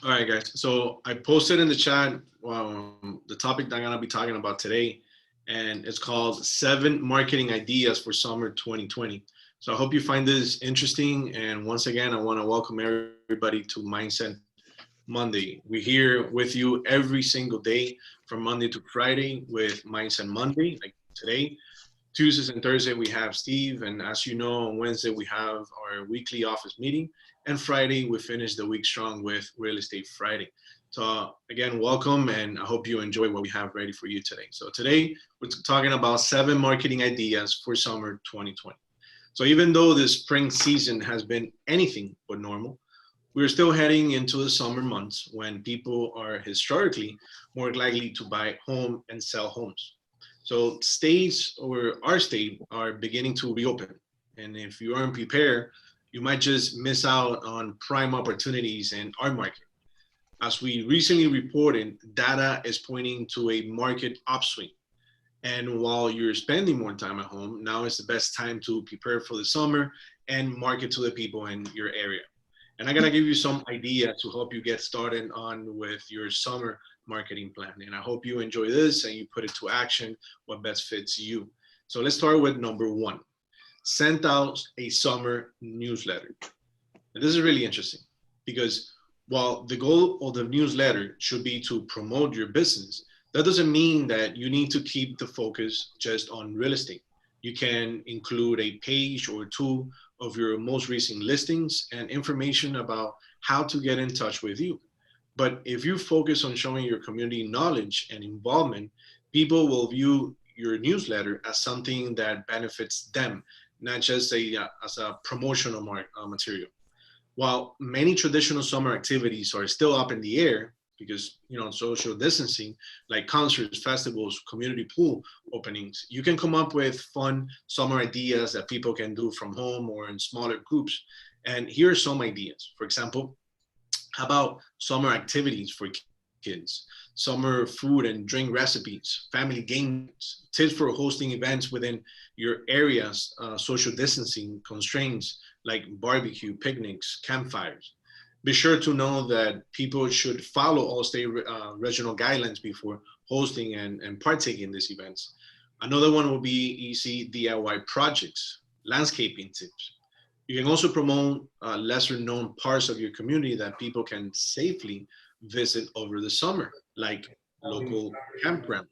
All right, guys. So I posted in the chat the topic that I'm gonna be talking about today, and it's called 7 marketing ideas for summer 2020. So I hope you find this interesting. And once again, I want to welcome everybody to Mindset Monday. We're here with you every single day from Monday to Friday with Mindset Monday, like today. Tuesdays and Thursday we have Steve, and as you know, on Wednesday we have our weekly office meeting, and Friday we finish the week strong with Real Estate Friday. So again, welcome, and I hope you enjoy what we have ready for you today. So today we're talking about 7 marketing ideas for summer 2020. So even though the spring season has been anything but normal, we're still heading into the summer months when people are historically more likely to buy home and sell homes. So states or our state are beginning to reopen. And if you aren't prepared, you might just miss out on prime opportunities in our market. As we recently reported, data is pointing to a market upswing. And while you're spending more time at home, now is the best time to prepare for the summer and market to the people in your area. And I'm gonna give you some ideas to help you get started on with your summer marketing plan. And I hope you enjoy this and you put it to action what best fits you. So let's start with number one. Send out a summer newsletter. And this is really interesting because while the goal of the newsletter should be to promote your business, that doesn't mean that you need to keep the focus just on real estate. You can include a page or two of your most recent listings and information about how to get in touch with you. But if you focus on showing your community knowledge and involvement, people will view your newsletter as something that benefits them, not just as a promotional material. While many traditional summer activities are still up in the air because social distancing, like concerts, festivals, community pool openings, you can come up with fun summer ideas that people can do from home or in smaller groups. And here are some ideas. For example, how about summer activities for kids, summer food and drink recipes, family game nights, tips for hosting events within your area's social distancing constraints like barbecue, picnics, campfires. Be sure to know that people should follow all state regional guidelines before hosting and partaking in these events. Another one will be easy DIY projects, landscaping tips. You can also promote lesser known parts of your community that people can safely visit over the summer, like local campgrounds,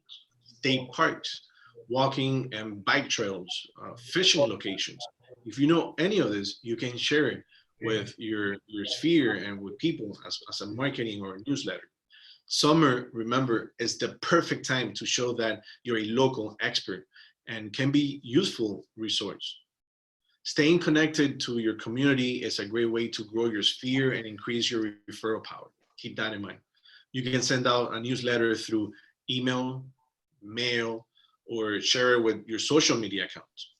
state parks, walking and bike trails, fishing locations. If you know any of this, you can share it with your sphere and with people as a marketing or a newsletter. Summer, remember, is the perfect time to show that you're a local expert and can be useful resource. Staying connected to your community is a great way to grow your sphere and increase your referral power. Keep that in mind. You can send out a newsletter through email, mail, or share it with your social media accounts.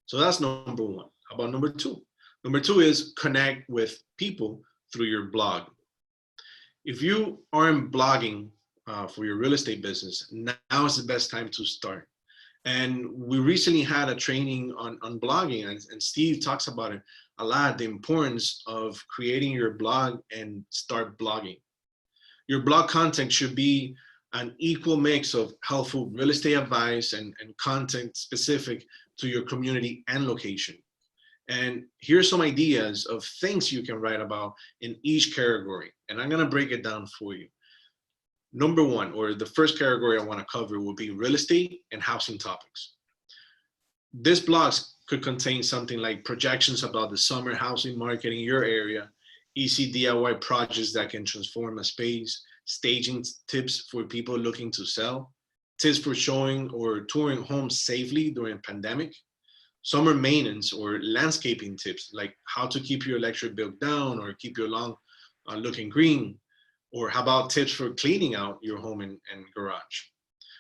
So that's number one. How about number two? Number two is connect with people through your blog. If you aren't blogging for your real estate business, now is the best time to start. And we recently had a training on blogging, and Steve talks about it a lot, the importance of creating your blog and start blogging. Your blog content should be an equal mix of helpful real estate advice and content specific to your community and location. And here's some ideas of things you can write about in each category. And I'm going to break it down for you. Number one, or the first category I want to cover will be real estate and housing topics. This blogs could contain something like projections about the summer housing market in your area, easy DIY projects that can transform a space, staging tips for people looking to sell, tips for showing or touring homes safely during a pandemic, summer maintenance or landscaping tips like how to keep your electric bill down or keep your lawn looking green, or how about tips for cleaning out your home and garage.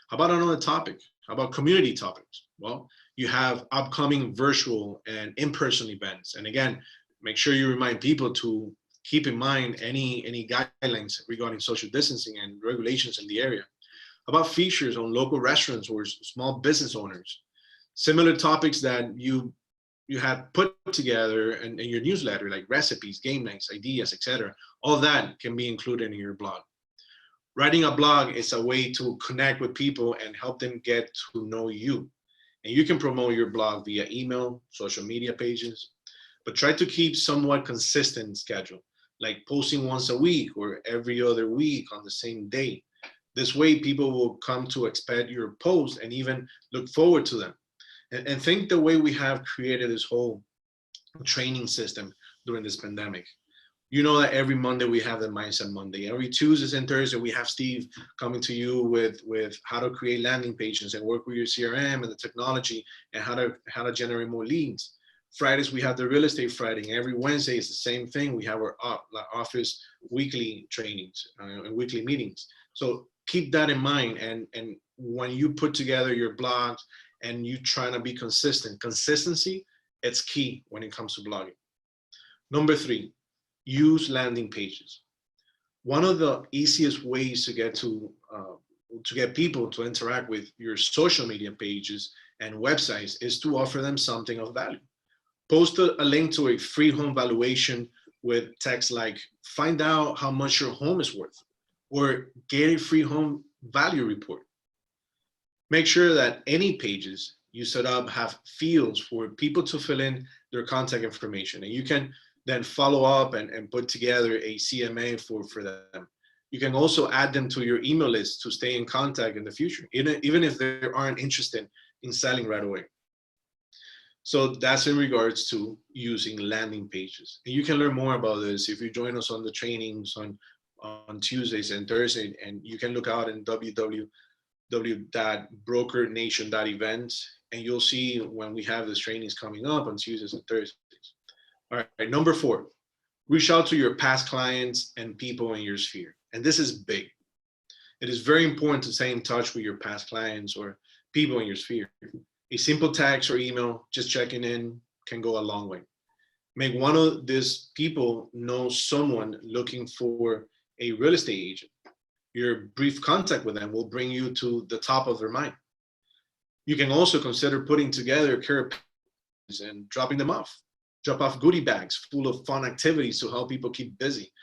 How about another topic? How about community topics? Well, you have upcoming virtual and in-person events. And again, make sure you remind people to keep in mind any guidelines regarding social distancing and regulations in the area. How about features on local restaurants or small business owners? Similar topics that you had put together in your newsletter, like recipes, game nights, ideas, etc. All that can be included in your blog. Writing a blog is a way to connect with people and help them get to know you. And you can promote your blog via email, social media pages, but try to keep somewhat consistent schedule, like posting once a week or every other week on the same day. This way, people will come to expect your post and even look forward to them. And think the way we have created this whole training system during this pandemic. You know that every Monday we have the Mindset Monday. Every Tuesdays and Thursday we have Steve coming to you with how to create landing pages and work with your CRM and the technology and how to generate more leads. Fridays we have the real estate Friday. And every Wednesday is the same thing. We have our office weekly trainings and weekly meetings. So keep that in mind. And when you put together your blogs and you trying to be consistent, consistency, it's key when it comes to blogging. Number 3, use landing pages. One of the easiest ways to get people to interact with your social media pages and websites is to offer them something of value. Post a link to a free home valuation with text like "Find out how much your home is worth" or "Get a free home value report." Make sure that any pages you set up have fields for people to fill in their contact information, and you can then follow up and put together a CMA for them. You can also add them to your email list to stay in contact in the future, even if they aren't interested in selling right away. So that's in regards to using landing pages. And you can learn more about this if you join us on the trainings on Tuesdays and Thursdays, and you can look out in www.brokernation.events, and you'll see when we have these trainings coming up on Tuesdays and Thursdays. All right, number 4, reach out to your past clients and people in your sphere. And this is big. It is very important to stay in touch with your past clients or people in your sphere. A simple text or email, just checking in, can go a long way. Make one of these people know someone looking for a real estate agent. Your brief contact with them will bring you to the top of their mind. You can also consider putting together care packages and dropping them off. Drop off goodie bags full of fun activities to help people keep busy.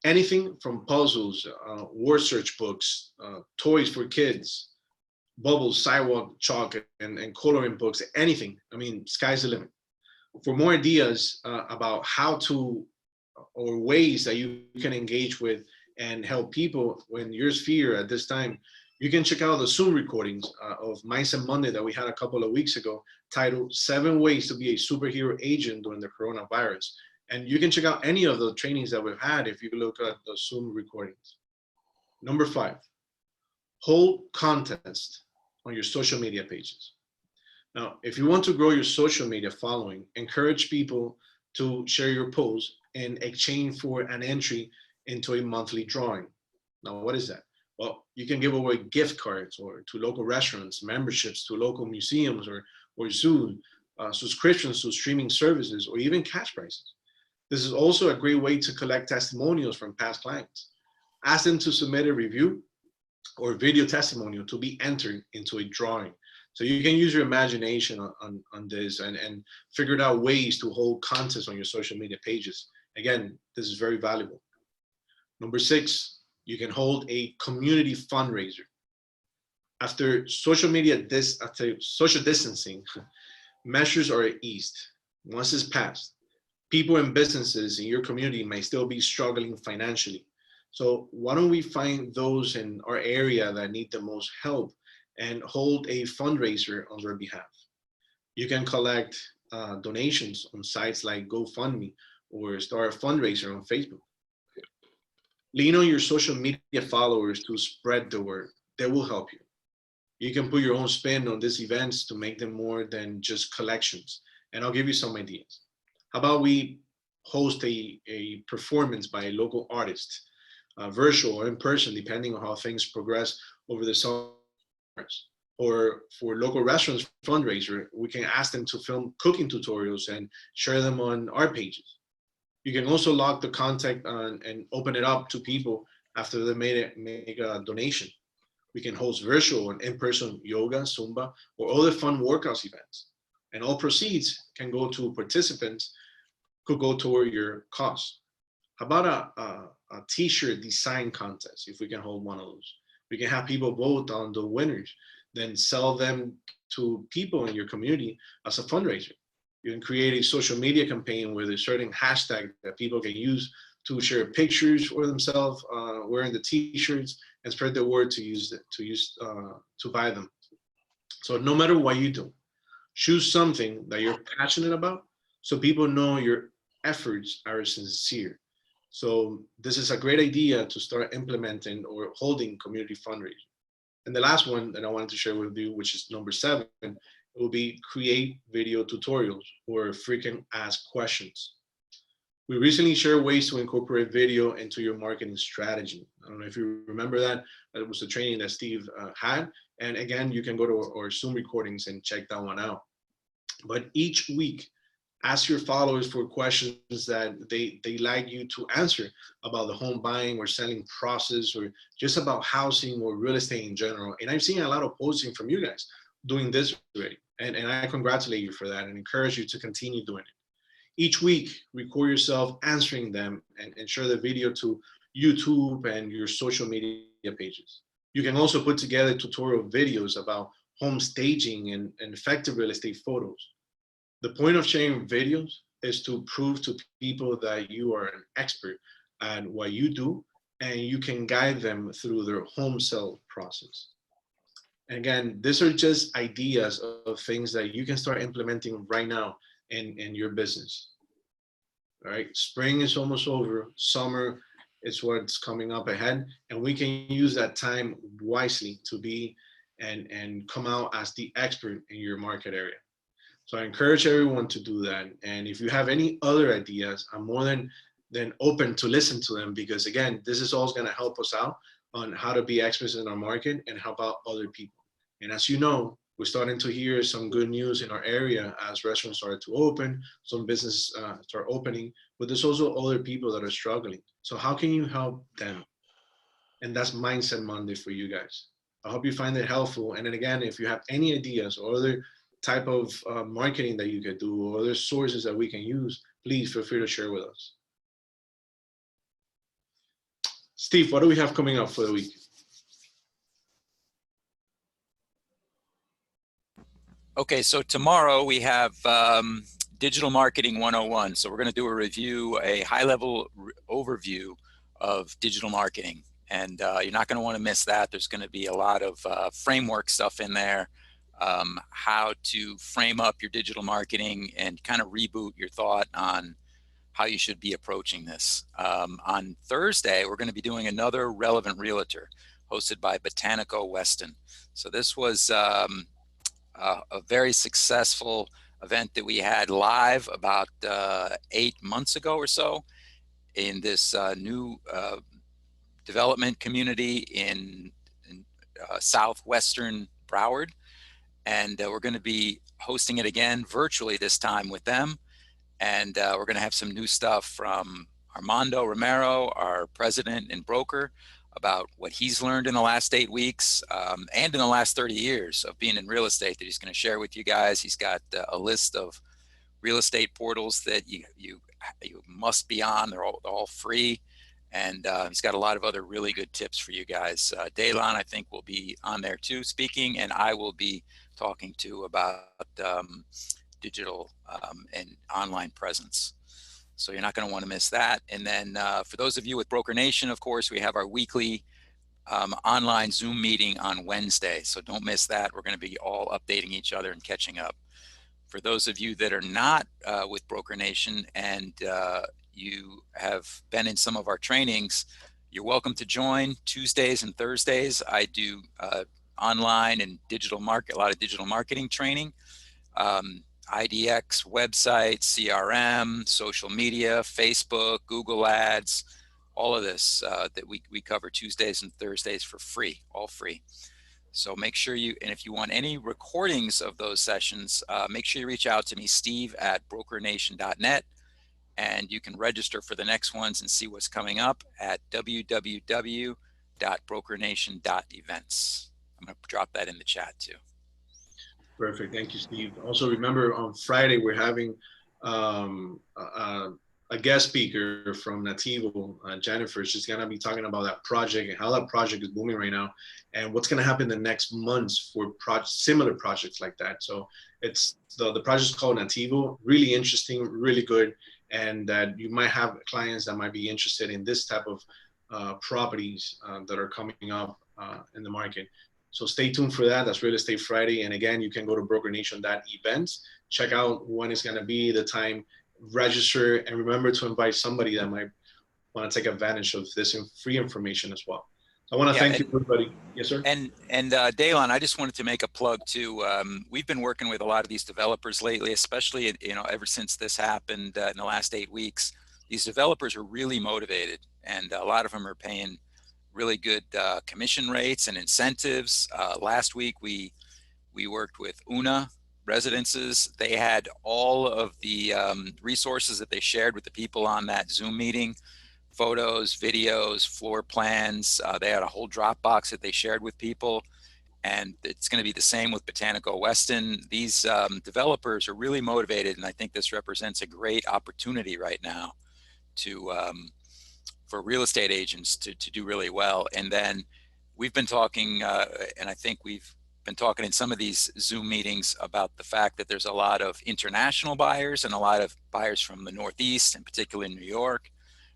Anything from puzzles, word search books, toys for kids, bubbles, sidewalk chalk, and coloring books, anything. I mean, sky's the limit. For more ideas about how to or ways that you can engage with and help people in your sphere at this time, you can check out the Zoom recordings of Mindset Monday that we had a couple of weeks ago, titled 7 Ways to be a Superhero Agent During the Coronavirus. And you can check out any of the trainings that we've had if you look at the Zoom recordings. Number 5, hold contests on your social media pages. Now, if you want to grow your social media following, encourage people to share your posts in exchange for an entry into a monthly drawing. Now, what is that? Well, you can give away gift cards or to local restaurants, memberships to local museums or zoos, subscriptions to streaming services, or even cash prizes. This is also a great way to collect testimonials from past clients. Ask them to submit a review or video testimonial to be entered into a drawing. So you can use your imagination on this and figure out ways to hold contests on your social media pages. Again, this is very valuable. Number 6, you can hold a community fundraiser. After social distancing measures are eased, once it's passed, people and businesses in your community may still be struggling financially. So why don't we find those in our area that need the most help and hold a fundraiser on their behalf? You can collect donations on sites like GoFundMe or start a fundraiser on Facebook. Lean on your social media followers to spread the word. They will help you. You can put your own spin on these events to make them more than just collections. And I'll give you some ideas. How about we host a performance by a local artist, virtual or in person, depending on how things progress over the summer. Or for local restaurants fundraiser, we can ask them to film cooking tutorials and share them on our pages. You can also lock the contact and open it up to people after they make a donation. We can host virtual and in-person yoga, Zumba, or other fun workouts events. And all proceeds can go to participants, could go toward your cause. How about a t-shirt design contest, if we can hold one of those. We can have people vote on the winners, then sell them to people in your community as a fundraiser. You can create a social media campaign with a certain hashtag that people can use to share pictures for themselves wearing the t-shirts and spread the word to buy them. So no matter what you do, choose something that you're passionate about so people know your efforts are sincere. So this is a great idea to start implementing or holding community fundraising. And the last one that I wanted to share with you, which is number 7, it will be create video tutorials or frequent ask questions. We recently shared ways to incorporate video into your marketing strategy. I don't know if you remember that. That was the training that Steve had. And again, you can go to our Zoom recordings and check that one out. But each week, ask your followers for questions that they like you to answer about the home buying or selling process or just about housing or real estate in general. And I've seen a lot of posting from you guys doing this already. And I congratulate you for that and encourage you to continue doing it. Each week, record yourself answering them and share the video to YouTube and your social media pages. You can also put together tutorial videos about home staging and effective real estate photos. The point of sharing videos is to prove to people that you are an expert at what you do and you can guide them through their home sale process. And again, these are just ideas of things that you can start implementing right now in your business. All right, spring is almost over, summer is what's coming up ahead, and we can use that time wisely to be and come out as the expert in your market area. So I encourage everyone to do that. And if you have any other ideas, I'm more than open to listen to them because again, this is all going to help us out on how to be experts in our market and help out other people. And as you know, we're starting to hear some good news in our area as restaurants start to open, some businesses start opening, but there's also other people that are struggling. So how can you help them? And that's Mindset Monday for you guys. I hope you find it helpful. And then again, if you have any ideas or other type of marketing that you could do or other sources that we can use, please feel free to share with us. Steve, what do we have coming up for the week? Okay, so tomorrow we have Digital Marketing 101. So we're going to do a review, a high-level overview of digital marketing. And you're not going to want to miss that. There's going to be a lot of framework stuff in there, how to frame up your digital marketing and kind of reboot your thought on how you should be approaching this. On Thursday, we're going to be doing another Relevant Realtor hosted by Botanico Weston. So this was a very successful event that we had live about 8 months ago or so in this new development community in southwestern Broward. And we're going to be hosting it again virtually this time with them. And we're going to have some new stuff from Armando Romero, our president and broker, about what he's learned in the last 8 weeks and in the last 30 years of being in real estate that he's going to share with you guys. He's got a list of real estate portals that you must be on. They're all free. And he's got a lot of other really good tips for you guys. Daylon, I think, will be on there too speaking, and I will be talking to about digital and online presence. So you're not going to want to miss that. And then for those of you with Broker Nation, of course, we have our weekly online Zoom meeting on Wednesday. So don't miss that. We're going to be all updating each other and catching up. For those of you that are not with Broker Nation and you have been in some of our trainings, you're welcome to join Tuesdays and Thursdays. I do online and a lot of digital marketing training. IDX, website, CRM, social media, Facebook, Google Ads, all of this that we cover Tuesdays and Thursdays for free, all free. So make sure and if you want any recordings of those sessions, make sure you reach out to me, steve@brokernation.net, and you can register for the next ones and see what's coming up at www.brokernation.events. I'm going to drop that in the chat too. Perfect. Thank you, Steve. Also, remember on Friday, we're having a a guest speaker from Nativo, Jennifer. She's gonna be talking about that project and how that project is booming right now, and what's gonna happen the next months for similar projects like that. So it's the project's called Nativo. Really interesting, really good, and that you might have clients that might be interested in this type of properties that are coming up in the market. So stay tuned for that. That's Real Estate Friday. And again, you can go to brokernation.events, check out when it's going to be, the time, register, and remember to invite somebody that might want to take advantage of this free information as well. So I want to thank you, everybody. Yes, sir. And Daylon, I just wanted to make a plug too. We've been working with a lot of these developers lately, especially, you know, ever since this happened in the last 8 weeks. These developers are really motivated, and a lot of them are paying really good commission rates and incentives. Last week, we worked with Una Residences. They had all of the resources that they shared with the people on that Zoom meeting: photos, videos, floor plans. They had a whole Dropbox that they shared with people. And it's going to be the same with Botanico Weston. These developers are really motivated, and I think this represents a great opportunity right now to for real estate agents to do really well. And then we've been talking, and I think we've been talking in some of these Zoom meetings about the fact that there's a lot of international buyers and a lot of buyers from the Northeast, and particularly in New York,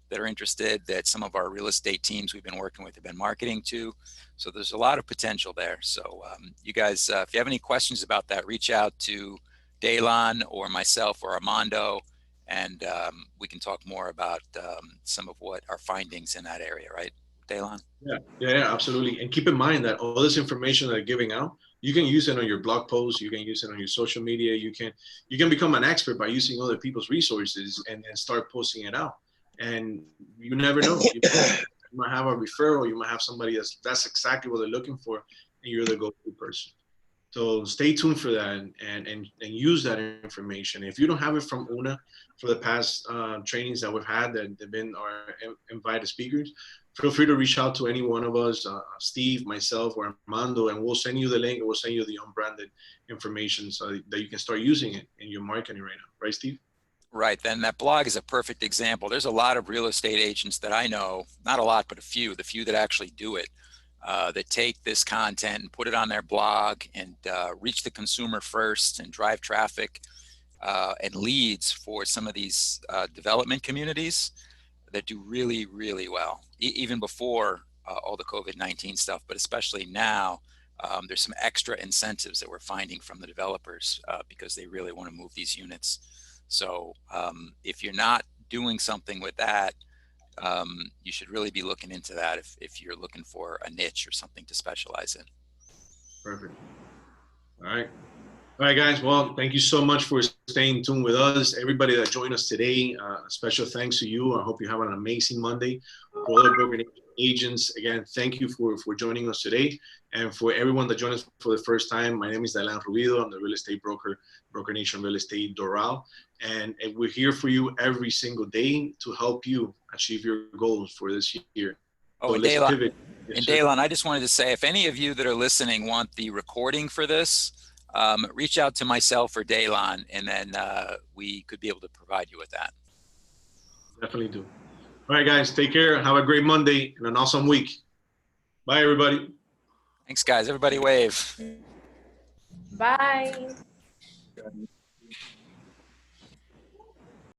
that are interested, that some of our real estate teams we've been working with have been marketing to. So there's a lot of potential there. So you guys, if you have any questions about that, reach out to Daylon or myself or Armando, and we can talk more about some of what our findings in that area, right, Daylon? Yeah, absolutely. And keep in mind that all this information that they're giving out, you can use it on your blog posts, you can use it on your social media, you can become an expert by using other people's resources and start posting it out. And you never know. You might have a referral, you might have somebody that's exactly what they're looking for, and you're the go-to person. So stay tuned for that and use that information. If you don't have it from Una for the past trainings that we've had, that they've been our invited speakers, feel free to reach out to any one of us, Steve, myself, or Armando, and we'll send you the link, and we'll send you the unbranded information so that you can start using it in your marketing right now. Right, Steve? Right, then that blog is a perfect example. There's a lot of real estate agents that I know, not a lot, but the few that actually do it, that take this content and put it on their blog and reach the consumer first and drive traffic and leads for some of these development communities that do really, really well, even before all the COVID-19 stuff, but especially now. There's some extra incentives that we're finding from the developers because they really want to move these units. So if you're not doing something with that, you should really be looking into that if you're looking for a niche or something to specialize in. Perfect. All right, guys. Well, thank you so much for staying tuned with us. Everybody that joined us today, special thanks to you. I hope you have an amazing Monday. For other broker agents, again, thank you for joining us today. And for everyone that joined us for the first time, my name is Dylan Rubido. I'm the real estate broker, Broker Nation Real Estate Doral. And we're here for you every single day to help you achieve your goals for this year. Oh, so and Daylon, Daylon, I just wanted to say, if any of you that are listening want the recording for this, reach out to myself or Daylon, and then we could be able to provide you with that. Definitely do. All right, guys, take care. Have a great Monday and an awesome week. Bye, everybody. Thanks, guys. Everybody wave. Bye.